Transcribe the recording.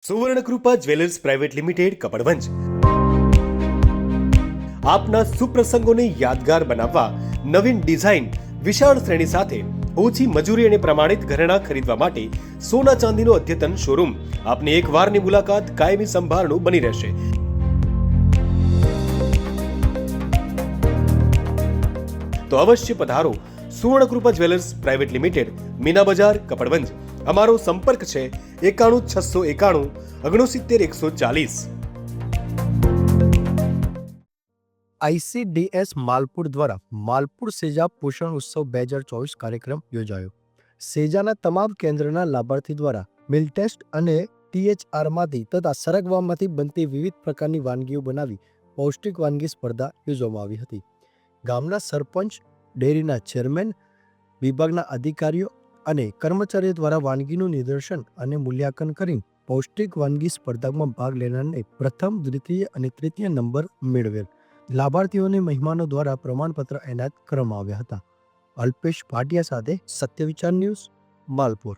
Suvarnakrupa jewellers private limited Kapadvanj આપના સુપ્રસંગોને યાદગાર બનાવવા નવીન ડિઝાઇન વિશાળ શ્રેણી સાથે ઓછી મજૂરી અને પ્રમાણિત ઘરેણાં ખરીદવા માટે સોના ચાંદીનો અદ્યતન શોરૂમ આપની એક વારની મુલાકાત કાયમી સંભાળનું બની રહેશે. તો અવશ્ય પધારો Suvarnakrupa jewellers private limited, Meena બજાર, કપડવંજ. અમારો સંપર્ક છે 91 691 69 140. ICDS માલપુર દ્વારા માલપુર સેજા પોષણ ઉત્સવ 2024 કાર્યક્રમ યોજાયો. સેજાના તમામ કેન્દ્રના લાભાર્થી દ્વારા મિલ ટેસ્ટ અને THRમાંથી તથા સરગવામાંથી બનતી વિવિધ પ્રકારની વાનગીઓ બનાવી પૌષ્ટિક વાનગી સ્પર્ધા યોજવામાં આવી હતી. ગામના સરપંચ, ડેરીના ચેરમેન, વિભાગના અધિકારીઓ અને કર્મચારીઓ દ્વારા વાનગીનું નિદર્શન અને મૂલ્યાંકન કરી પૌષ્ટિક વાનગી સ્પર્ધામાં ભાગ લેનારને પ્રથમ, દ્વિતીય અને તૃતીય નંબર મેળવેલ. લાભાર્થીઓને મહેમાનો દ્વારા પ્રમાણપત્ર એનાયત કરવામાં આવ્યા હતા. અલ્પેશ ભાટિયા સાથે સત્યવિચાર ન્યૂઝ, માલપુર.